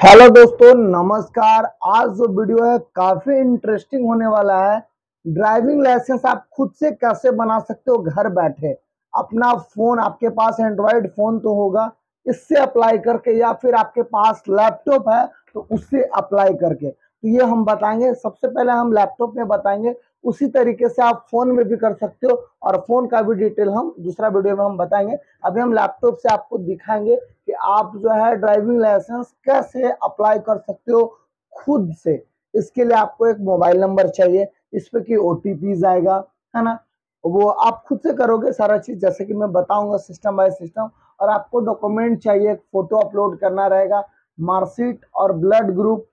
Hello दोस्तों, नमस्कार। आज जो वीडियो है काफी इंटरेस्टिंग होने वाला है। ड्राइविंग लाइसेंस आप खुद से कैसे बना सकते हो घर बैठे। अपना फोन, आपके पास एंड्रॉयड फोन तो होगा, इससे अप्लाई करके, या फिर आपके पास लैपटॉप है तो उससे अप्लाई करके। तो ये हम बताएंगे। सबसे पहले हम लैपटॉप में बताएंगे, उसी तरीके से आप फोन में भी कर सकते हो, और फोन का भी डिटेल हम दूसरा वीडियो में हम बताएंगे। अभी हम लैपटॉप से आपको दिखाएंगे कि आप जो है ड्राइविंग लाइसेंस कैसे अप्लाई कर सकते हो खुद से। इसके लिए आपको एक मोबाइल नंबर चाहिए, इस पे की ओटीपी आएगा, है ना। वो आप खुद से करोगे सारा चीज, जैसे कि मैं बताऊंगा सिस्टम बाय सिस्टम। और आपको डॉक्यूमेंट चाहिए, फोटो अपलोड करना रहेगा, मार्कशीट और ब्लड ग्रुप,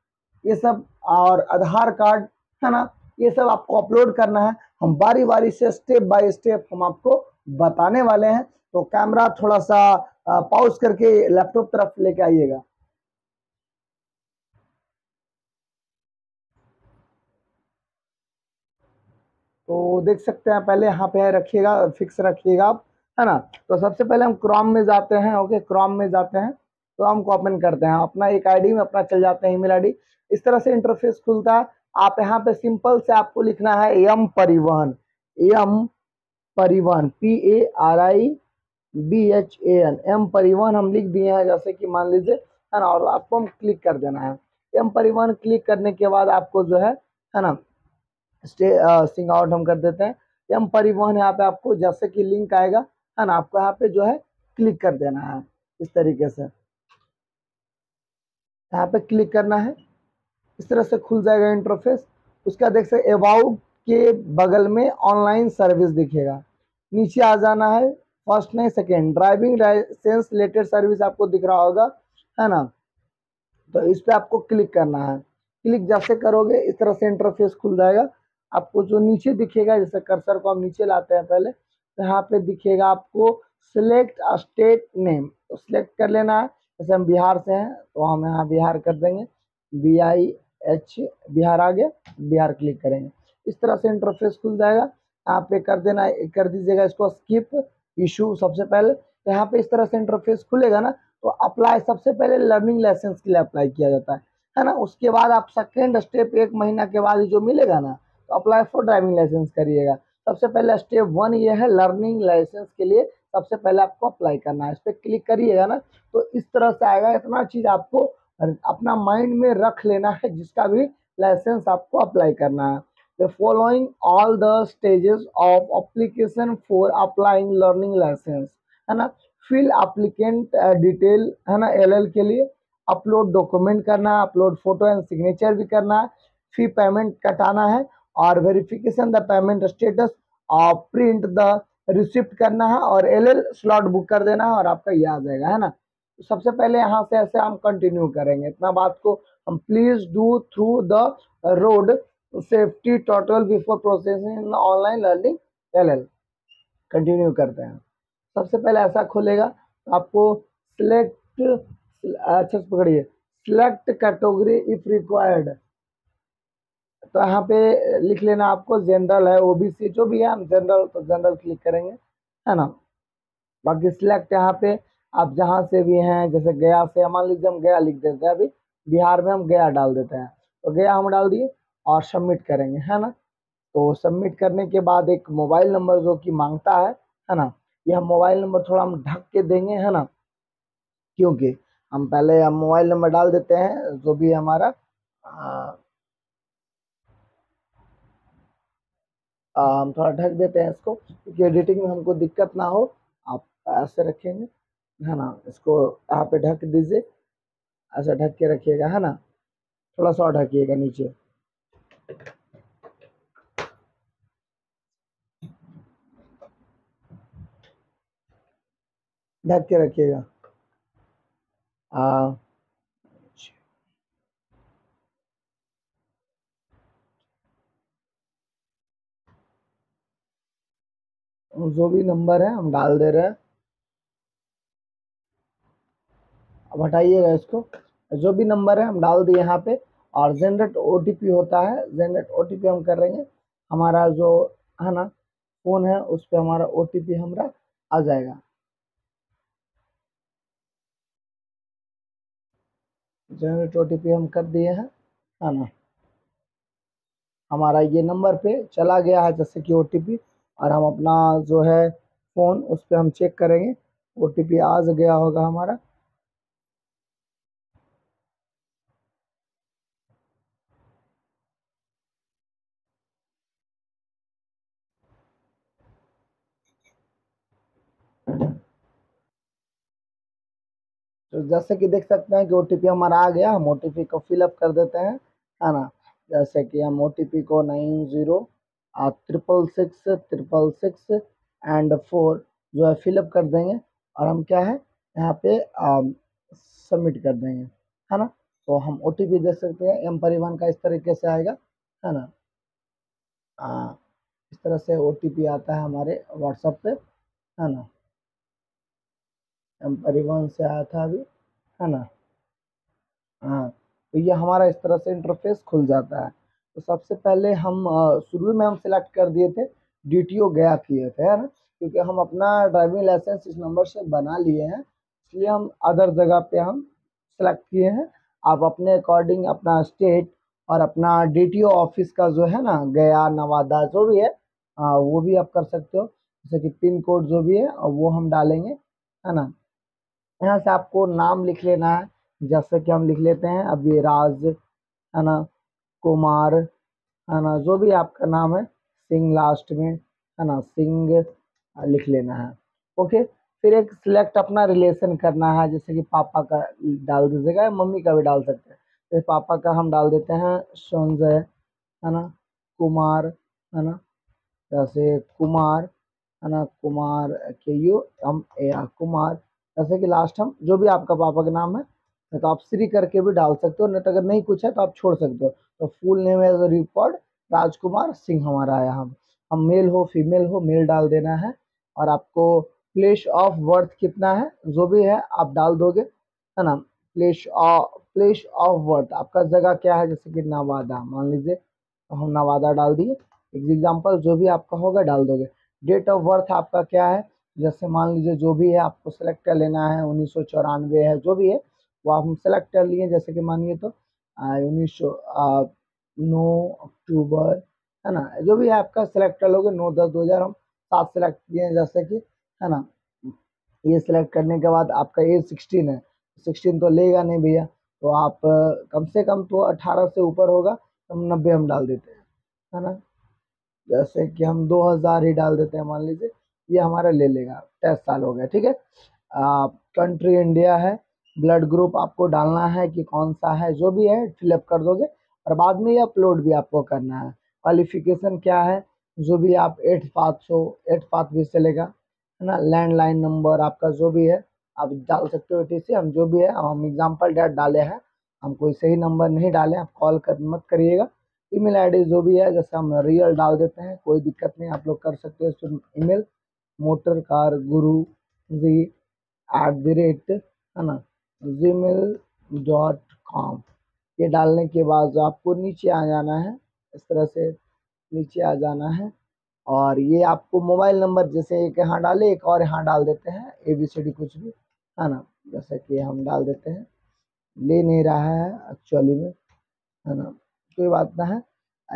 ये सब, और आधार कार्ड, है ना। ये सब आपको अपलोड करना है। हम बारी बारी से स्टेप बाय स्टेप हम आपको बताने वाले हैं। तो कैमरा थोड़ा सा पॉज करके लैपटॉप तरफ लेके आइएगा। तो देख सकते हैं, पहले यहाँ पे रखिएगा, फिक्स रखिएगा आप, है ना। तो सबसे पहले हम क्रोम में जाते हैं। ओके, क्रोम में जाते हैं, क्रोम को ओपन करते हैं, अपना एक आईडी में अपना चल जाते हैं, ईमेल आईडी। इस तरह से इंटरफेस खुलता है। आप यहाँ पे सिंपल से आपको लिखना है एम परिवहन। एम परिवहन, PARIVHAN, एम परिवहन हम लिख दिए हैं, जैसे कि मान लीजिए, है ना। और आपको हम क्लिक कर देना है। एम परिवहन क्लिक करने के बाद आपको जो है ना, सिंग आउट हम कर देते हैं। एम परिवहन यहाँ पे आपको जैसे कि लिंक आएगा, है ना, आपको यहाँ पे जो है क्लिक कर देना है। इस तरीके से यहाँ पे क्लिक करना है। इस तरह से खुल जाएगा इंटरफेस। उसका देख सकते अबाउट के बगल में ऑनलाइन सर्विस दिखेगा, नीचे आ जाना है। फर्स्ट नहीं, second, driving licence related service आपको दिख रहा होगा, है ना। तो इस पे आपको क्लिक करना है। क्लिक जैसे करोगे इस तरह से इंटरफेस खुल जाएगा। आपको जो नीचे दिखेगा, जैसे कर्सर को हम नीचे लाते हैं पहले, तो यहाँ पे दिखेगा आपको सिलेक्ट स्टेट नेम, तो सिलेक्ट कर लेना है। जैसे हम बिहार से हैं तो हम यहाँ बिहार कर देंगे, BIH, बिहार आ गया, बिहार क्लिक करेंगे। इस तरह से इंटरफेस खुल जाएगा। यहाँ पे कर देना, कर दीजिएगा इसको स्किप इशू सबसे पहले। तो यहाँ पे इस तरह से इंटरफेस खुलेगा ना, तो अप्लाई सबसे पहले लर्निंग लाइसेंस के लिए अप्लाई किया जाता है ना। उसके बाद आप सेकेंड स्टेप, एक महीना के बाद ही जो मिलेगा ना, तो अप्लाई फॉर ड्राइविंग लाइसेंस करिएगा। सबसे पहले स्टेप 1 ये है, लर्निंग लाइसेंस के लिए सबसे पहले आपको अप्लाई करना है। इस पर क्लिक करिएगा ना, तो इस तरह से आएगा। इतना चीज आपको अपना माइंड में रख लेना है, जिसका भी लाइसेंस आपको अप्लाई करना है। The following all the stages of application for applying learning license, है ना। फिल एप्लीकेंट डिटेल, है ना, LL के लिए। अपलोड डॉक्यूमेंट करना है, अपलोड फोटो एंड सिग्नेचर भी करना है। फी पेमेंट कटाना है, और वेरिफिकेशन द पेमेंट स्टेटस, और प्रिंट द रिसिप्ट करना है, और LL स्लॉट बुक कर देना है, और आपका ये आ जाएगा, है ना। तो सबसे पहले यहाँ से ऐसे हम कंटिन्यू करेंगे। इतना बात को हम please do through the road safety total before processing online learning LL। Continue करते हैं। सबसे पहले ऐसा खुलेगा, तो आपको सिलेक्ट, अच्छा से पकड़िए, सिलेक्ट कैटेगरी इफ रिक्वायर्ड। तो यहाँ पे लिख लेना आपको जनरल है, OBC, जो भी है, हम जनरल, तो जनरल क्लिक करेंगे, है ना। बाकी सिलेक्ट यहाँ पे आप जहाँ से भी हैं, जैसे गया से, मान लीजिए हम गया लिख देते हैं, अभी बिहार में हम गया डाल देते हैं, तो गया हम डाल दिए और सबमिट करेंगे, है ना। तो सबमिट करने के बाद एक मोबाइल नंबर जो कि मांगता है ना, यह मोबाइल नंबर थोड़ा हम ढक के देंगे, है ना, क्योंकि हम पहले हम मोबाइल नंबर डाल देते हैं जो भी हमारा, हम थोड़ा ढक देते हैं इसको, क्योंकि एडिटिंग में हमको दिक्कत ना हो। आप ऐसे रखेंगे, है ना, इसको यहाँ पे ढक दीजिए, ऐसा ढक के रखिएगा, है ना। थोड़ा सा और ढकिएगा नीचे, ढक के रखिएगा। आ, जो भी नंबर है हम डाल दे रहे हैं। अब हटाइएगा इसको। जो भी नंबर है हम डाल दिए यहाँ पे, और जनरेट OTP होता है, जनरेट OTP हम कर रहे हैं। हमारा जो, है ना, फोन है उस पर हमारा OTP हमारा आ जाएगा। जनरेट OTP हम कर दिए हैं, है ना। हमारा ये नंबर पे चला गया है जैसे कि OTP, और हम अपना जो है फ़ोन उस पर हम चेक करेंगे, OTP आ गया होगा हमारा। तो जैसे कि देख सकते हैं कि OTP हमारा आ गया, हम OTP को फिलअप कर देते हैं, है ना। जैसे कि हम OTP को 90 666 666 जो है फिलअप कर देंगे, और हम क्या है यहाँ पे सबमिट कर देंगे, है ना। तो हम OTP दे सकते हैं एम परिवहन का, इस तरीके से आएगा, है ना। इस तरह से OTP आता है हमारे व्हाट्सएप पे, है ना। एम परिवहन से आया था अभी, है ना। हाँ, तो ये हमारा इस तरह से इंटरफेस खुल जाता है। तो सबसे पहले हम शुरू में हम सिलेक्ट कर दिए थे DTO गया किए थे, है ना, क्योंकि हम अपना ड्राइविंग लाइसेंस इस नंबर से बना लिए हैं, इसलिए हम अदर जगह पे हम सेलेक्ट किए हैं। आप अपने अकॉर्डिंग अपना स्टेट और अपना DTO ऑफिस का जो है ना, गया, नवादा, जो भी है, वो भी आप कर सकते हो। जैसे कि पिन कोड जो भी है वो हम डालेंगे, है ना। यहाँ से आपको नाम लिख लेना है, जैसे कि हम लिख लेते हैं अभी राज, है ना, कुमार, है ना, जो भी आपका नाम है, सिंह लास्ट में, है ना, सिंह लिख लेना है। ओके, फिर एक सिलेक्ट अपना रिलेशन करना है, जैसे कि पापा का डाल दीजिएगा या मम्मी का भी डाल सकते हैं। जैसे पापा का हम डाल देते हैं संजय, है ना, कुमार, है ना, जैसे कुमार, है ना, कुमार कुमार, जैसे कि लास्ट हम जो भी आपका पापा का नाम है, तो आप श्री करके भी डाल सकते हो, नहीं तो अगर नहीं कुछ है तो आप छोड़ सकते हो। तो full name as record Rajkumar Singh हमारा आया। हम मेल हो फीमेल हो, मेल डाल देना है, और आपको प्लेस ऑफ बर्थ कितना है जो भी है आप डाल दोगे, है ना। प्लेस ऑफ बर्थ आपका जगह क्या है, जैसे कि नवादा मान लीजिए, तो हम नवादा डाल दिए। एग्जाम्पल जो भी आपका होगा डाल दोगे। डेट ऑफ बर्थ आपका क्या है, जैसे मान लीजिए जो भी है आपको सेलेक्ट कर लेना है, 1994 है जो भी है वो आप हम सेलेक्ट कर लिए। जैसे कि मानिए तो 1909 अक्टूबर, है ना, जो भी है आपका सेलेक्ट कर लोगे। 9/10/2000 हम 7 सेलेक्ट किए हैं, जैसे कि, है ना। ये सिलेक्ट करने के बाद आपका एज 16 है, 16 तो लेगा नहीं भैया, तो आप कम से कम तो 18 से ऊपर होगा, तो हम 90 हम डाल देते हैं, है ना। जैसे कि हम 2000 ही डाल देते हैं मान लीजिए, ये हमारा ले लेगा। 23 साल हो गया, ठीक है। कंट्री इंडिया है, ब्लड ग्रुप आपको डालना है कि कौन सा है, जो भी है फिलअप कर दोगे, और बाद में ये अपलोड भी आपको करना है। क्वालिफिकेशन क्या है, जो भी आप 8 पास हो, 8 पास भी चलेगा, है ना। लैंडलाइन नंबर आपका जो भी है आप डाल सकते हो TC, हम जो भी है हम एग्जाम्पल डेट डाले हैं, हम कोई सही नंबर नहीं डाले, आप कॉल कर मत करिएगा। ईमेल आईडी जो भी है जैसे हम रियल डाल देते हैं, कोई दिक्कत नहीं, आप लोग कर सकते हो। तो ईमेल मोटर कार गुरु जी @ है ना gmail.com, ये डालने के बाद जो आपको नीचे आ जाना है, इस तरह से नीचे आ जाना है, और ये आपको मोबाइल नंबर जैसे एक यहाँ डाले, एक और यहाँ डाल देते हैं, ABCD कुछ भी, है ना। जैसे कि हम डाल देते हैं, ले नहीं रहा है एक्चुअली में, है ना, कोई बात ना है।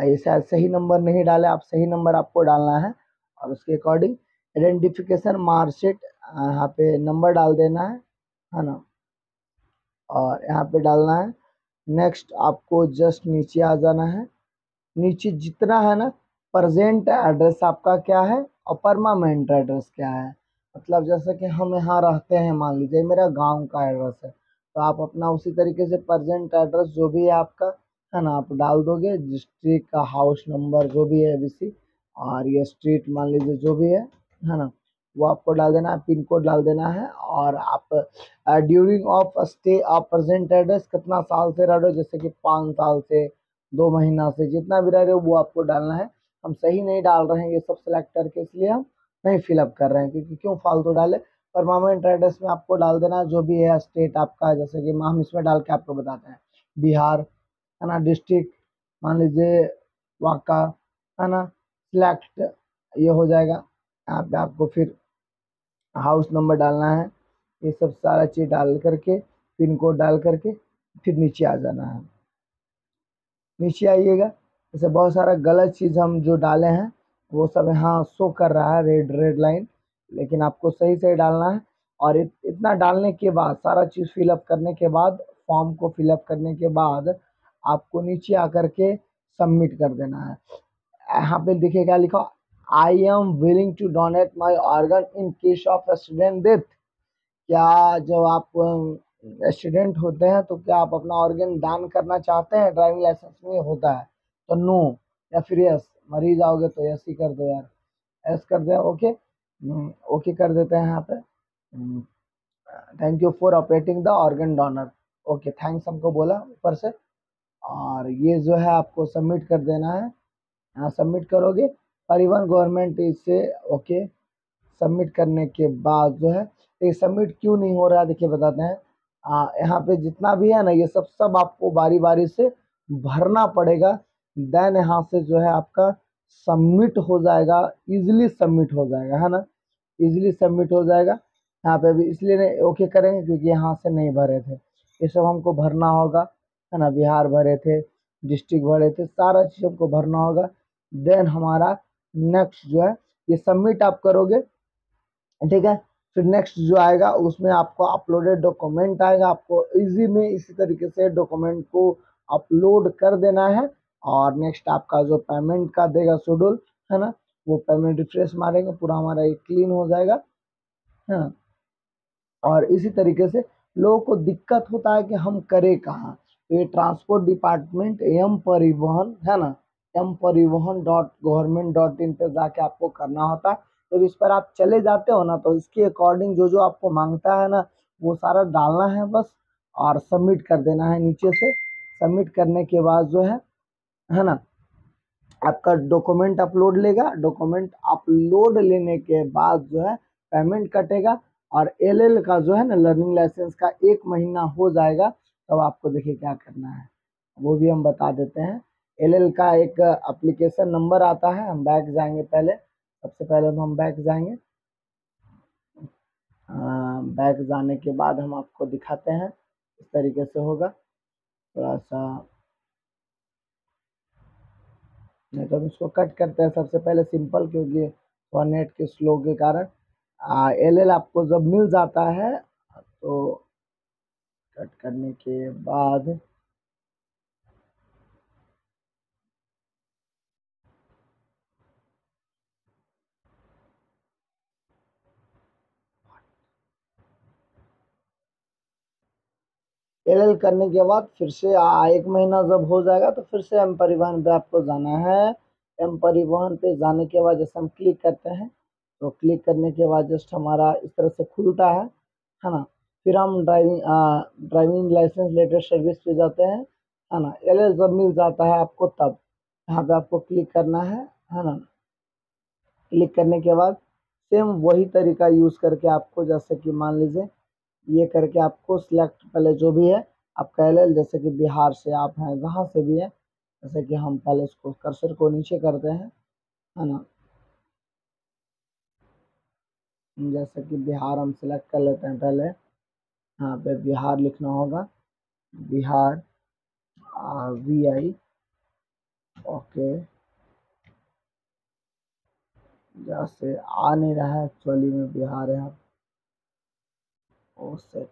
ये शायद सही नंबर नहीं डाले आप, सही नंबर आपको डालना है, और उसके अकॉर्डिंग आइडेंटिफिकेशन मार्कशीट यहाँ पे नंबर डाल देना है ना, और यहाँ पे डालना है। नेक्स्ट आपको जस्ट नीचे आ जाना है, नीचे जितना है ना, प्रेजेंट एड्रेस आपका क्या है और परमानेंट एड्रेस क्या है। मतलब जैसे कि हम यहाँ रहते हैं, मान लीजिए मेरा गांव का एड्रेस है, तो आप अपना उसी तरीके से प्रेजेंट एड्रेस जो भी है आपका, है ना, आप डाल दोगे। डिस्ट्रिक्ट का हाउस नंबर जो भी है ABC, और ये स्ट्रीट मान लीजिए जो भी है ना, वो आपको डाल देना है। पिन कोड डाल देना है, और आप during of stay of present address कितना साल से रह रहे हो, जैसे कि 5 साल से, 2 महीना से, जितना भी रह रहे हो वो आपको डालना है। हम सही नहीं डाल रहे हैं ये सब सेलेक्ट करके, इसलिए हम नहीं फिलअप कर रहे हैं, क्योंकि क्यों फालतू डाले। परमानेंट एड्रेस में आपको डाल देना जो भी है स्टेट आपका, जैसे कि हम इसमें डाल के आपको बताते हैं बिहार, है ना। डिस्ट्रिक्ट मान लीजिए वाका, है ना, सिलेक्ट, ये हो जाएगा। यहाँ पे आपको फिर हाउस नंबर डालना है, ये सब सारा चीज़ डाल करके, पिन कोड डाल करके, फिर नीचे आ जाना है। नीचे आइएगा, जैसे बहुत सारा गलत चीज़ हम जो डाले हैं वो सब यहाँ शो कर रहा है, रेड रेड लाइन, लेकिन आपको सही सही डालना है। और इतना डालने के बाद, सारा चीज़ फिलअप करने के बाद, फॉर्म को फिलअप करने के बाद आपको नीचे आकर के सबमिट कर देना है। यहाँ पे दिखेगा लिखा, I am willing to donate my organ in case of accident death. क्या जब आप स्टूडेंट होते हैं तो क्या आप अपना ऑर्गन दान करना चाहते हैं? ड्राइविंग लाइसेंस में होता है तो नो, या फिर यस। मरीज आओगे तो यस ही कर दो यार, यस कर दे। ओके, ओके कर देते हैं यहाँ पे। Thank you for operating the organ donor. Okay, thanks हमको बोला ऊपर से। और ये जो है आपको सबमिट कर देना है। यहाँ सबमिट करोगे, परिवहन गवर्नमेंट इससे ओके। सबमिट करने के बाद जो है, ये सबमिट क्यों नहीं हो रहा देखिए बताते हैं। यहाँ पे जितना भी है ना, ये सब आपको बारी बारी से भरना पड़ेगा। देन यहाँ से जो है आपका सबमिट हो जाएगा, इजीली सबमिट हो जाएगा, है ना, इजीली सबमिट हो जाएगा। यहाँ पे भी इसलिए नहीं ओके करेंगे क्योंकि यहाँ से नहीं भरे थे, ये सब हमको भरना होगा, है ना। बिहार भरे थे, डिस्ट्रिक्ट भरे थे, सारा चीज़ हमको भरना होगा। देन हमारा नेक्स्ट जो है, ये सबमिट आप करोगे, ठीक है। फिर नेक्स्ट जो आएगा उसमें आपको अपलोडेड डॉक्यूमेंट आएगा, आपको इजी में इसी तरीके से डॉक्यूमेंट को अपलोड कर देना है। और नेक्स्ट आपका जो पेमेंट का देगा शेड्यूल, है ना, वो पेमेंट रिफ्रेश मारेंगे, पूरा हमारा ये क्लीन हो जाएगा, है ना। और इसी तरीके से लोगों को दिक्कत होता है कि हम करें कहाँ, तो ये ट्रांसपोर्ट डिपार्टमेंट एम परिवहन, है ना, m-परिवहन.government.in पे जाके आपको करना होता है। जब इस पर आप चले जाते हो ना, तो इसके अकॉर्डिंग जो जो आपको मांगता है ना, वो सारा डालना है बस, और सबमिट कर देना है नीचे से। सबमिट करने के बाद जो है ना, आपका डॉक्यूमेंट अपलोड लेगा। डॉक्यूमेंट अपलोड लेने के बाद जो है पेमेंट कटेगा। और एलएल का जो है ना, लर्निंग लाइसेंस का 1 महीना हो जाएगा, तब आपको देखिए क्या करना है, वो भी हम बता देते हैं। एलएल का एक एप्लीकेशन नंबर आता है, हम बैक जाएंगे पहले, सबसे पहले तो हम बैक जाएंगे। बैक जाने के बाद हम आपको दिखाते हैं, इस तरीके से होगा थोड़ा सा। नहीं तो हम इसको कट करते हैं सबसे पहले, सिंपल, क्योंकि थोड़ा नेट के स्लो के कारण। एलएल आपको जब मिल जाता है तो कट करने के बाद एलएल करने के बाद फिर से 1 महीना जब हो जाएगा तो फिर से एम परिवहन पे आपको जाना है। एम परिवहन पे जाने के बाद जैसे हम क्लिक करते हैं, तो क्लिक करने के बाद जस्ट हमारा इस तरह से खुलता है ना। फिर हम ड्राइविंग लाइसेंस लेटेस्ट सर्विस पे जाते हैं, है ना। एलएल जब मिल जाता है आपको, तब यहाँ पे आपको क्लिक करना है ना। क्लिक करने के बाद सेम वही तरीका यूज़ करके आपको, जैसे कि मान लीजिए ये करके आपको सिलेक्ट पहले जो भी है आपका एलएल, जैसे कि बिहार से आप हैं, जहाँ से भी है, जैसे कि हम पहले इसको कर्सर को नीचे करते हैं, है ना। जैसे कि बिहार हम सिलेक्ट कर लेते हैं पहले, यहाँ पे बिहार लिखना होगा, बिहार VI, ओके। जैसे आ नहीं रहा है एक्चुअली में, बिहार है, ओ सेट,